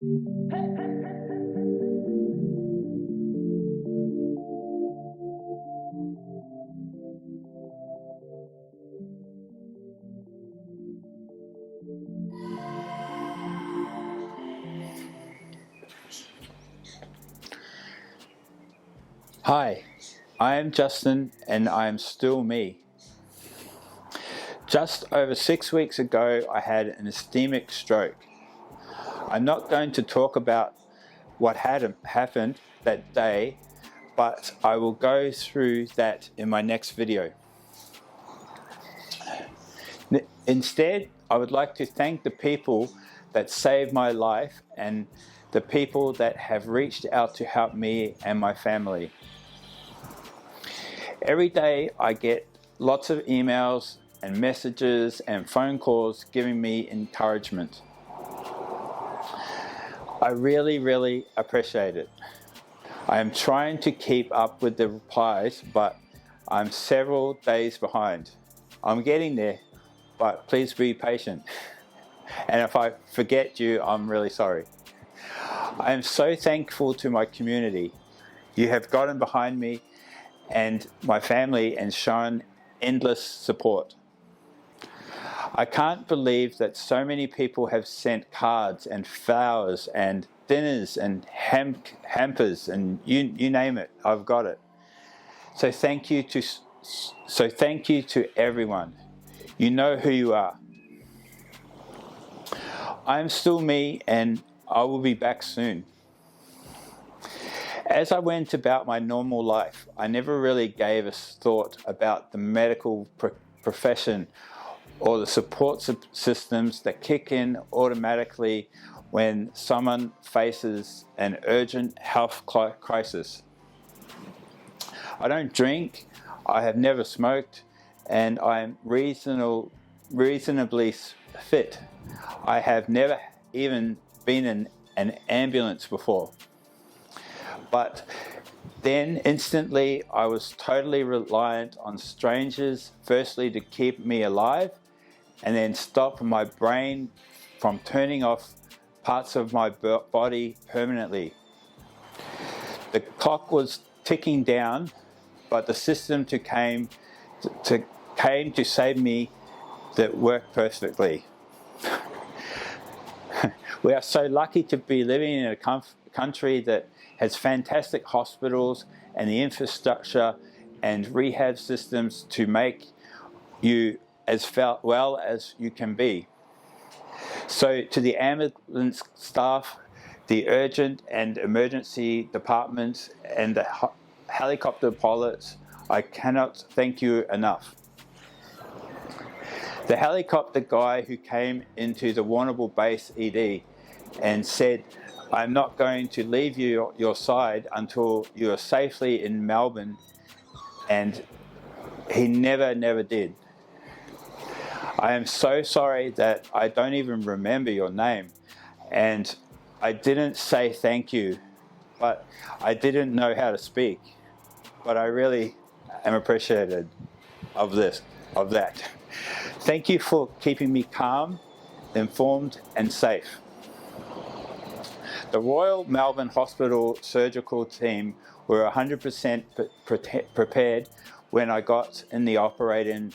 Hi, I am Justin and I am still me. Just over 6 weeks ago, I had an ischemic stroke. I'm not going to talk about what had happened that day, but I will go through that in my next video. Instead, I would like to thank the people that saved my life and the people that have reached out to help me and my family. Every day I get lots of emails and messages and phone calls giving me encouragement. I really appreciate it. I am trying to keep up with the replies, but I'm several days behind. I'm getting there, but please be patient. And if I forget you, I'm really sorry. I am so thankful to my community. You have gotten behind me and my family and shown endless support. I can't believe that so many people have sent cards and flowers and dinners and hampers and you name it, I've got it. So thank you to everyone. You know who you are. I'm still me and I will be back soon. As I went about my normal life, I never really gave a thought about the medical profession or the support systems that kick in automatically when someone faces an urgent health crisis. I don't drink, I have never smoked, and I am reasonably fit. I have never even been in an ambulance before. But then instantly I was totally reliant on strangers, firstly to keep me alive, and then stop my brain from turning off parts of my body permanently. The clock was ticking down, but the system came to save me that worked perfectly. We are so lucky to be living in a country that has fantastic hospitals and the infrastructure and rehab systems to make you as well as you can be. So to the ambulance staff, the urgent and emergency departments and the helicopter pilots, I cannot thank you enough. The helicopter guy who came into the Warrnambool base ED and said, "I'm not going to leave your side until you are safely in Melbourne," and he never did. I am so sorry that I don't even remember your name, and I didn't say thank you, but I didn't know how to speak. But I really am appreciative of that. Thank you for keeping me calm, informed, and safe. The Royal Melbourne Hospital surgical team were 100% prepared when I got in the operating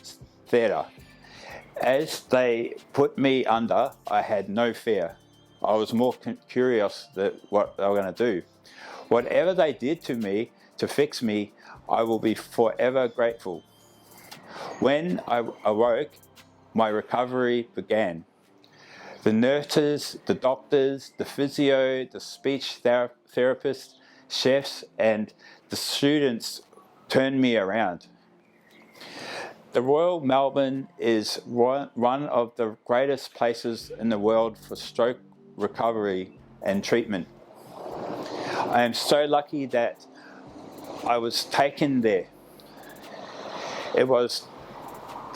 theatre. As they put me under, I had no fear. I was more curious that what they were going to do. Whatever they did to me to fix me, I will be forever grateful. When I awoke, my recovery began. The nurses, the doctors, the physio, the speech therapists, chefs, and the students turned me around. The Royal Melbourne is one of the greatest places in the world for stroke recovery and treatment. I am so lucky that I was taken there. It was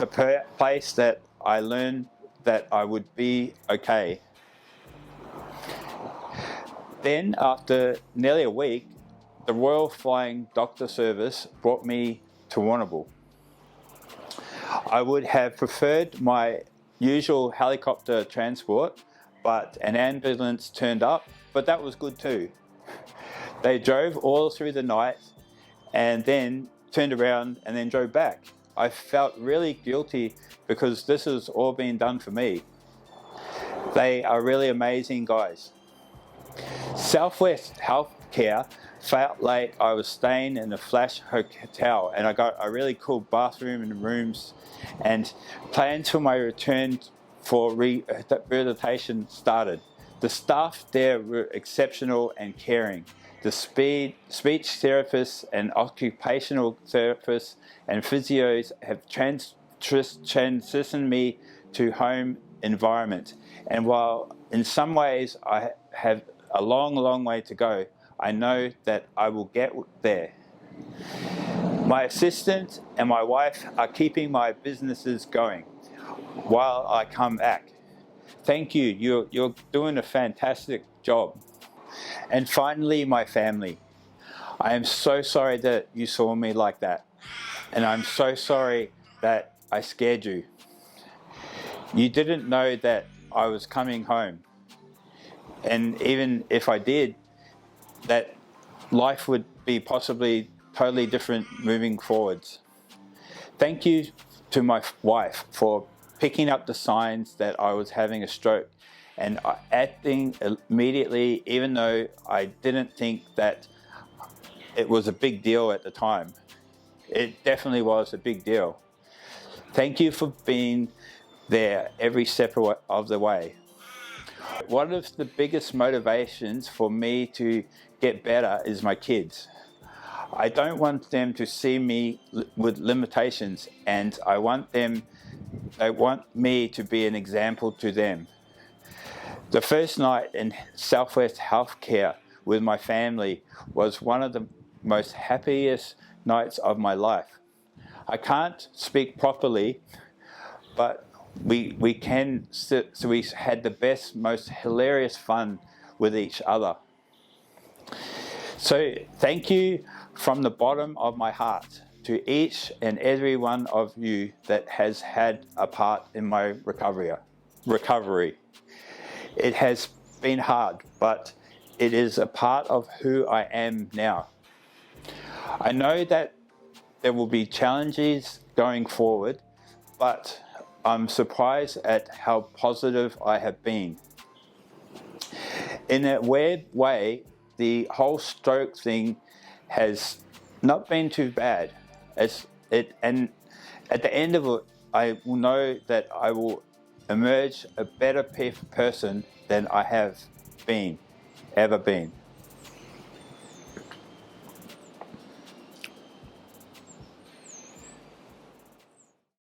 the place that I learned that I would be okay. Then, after nearly a week, the Royal Flying Doctor Service brought me to Warrnambool. I would have preferred my usual helicopter transport, but an ambulance turned up but that was good too. They drove all through the night and then turned around and then drove back. I felt really guilty because this has all been done for me. They are really amazing guys. Southwest Healthcare felt like I was staying in a flash hotel, and I got a really cool bathroom and rooms, and plans for my return for rehabilitation started. The staff there were exceptional and caring. The speech therapists and occupational therapists and physios have transitioned me to home environment. And while in some ways I have a long way to go, I know that I will get there. My assistant and my wife are keeping my businesses going while I come back. Thank you. You're doing a fantastic job. And finally, my family. I am so sorry that you saw me like that. And I'm so sorry that I scared you. You didn't know that I was coming home. And even if I did, that life would be possibly totally different moving forwards. Thank you to my wife for picking up the signs that I was having a stroke and acting immediately, even though I didn't think that it was a big deal at the time. It definitely was a big deal. Thank you for being there every step of the way. One of the biggest motivations for me to get better is my kids. I don't want them to see me with limitations, and they want me to be an example to them. The first night in Southwest Healthcare with my family was one of the most happiest nights of my life. I can't speak properly, but we can, so we had the best, most hilarious fun with each other. So thank you from the bottom of my heart to each and every one of you that has had a part in my recovery. It has been hard, but it is a part of who I am now. I know that there will be challenges going forward, but I'm surprised at how positive I have been. In a weird way, the whole stroke thing has not been too bad. And at the end of it, I will know that I will emerge a better person than I have ever been.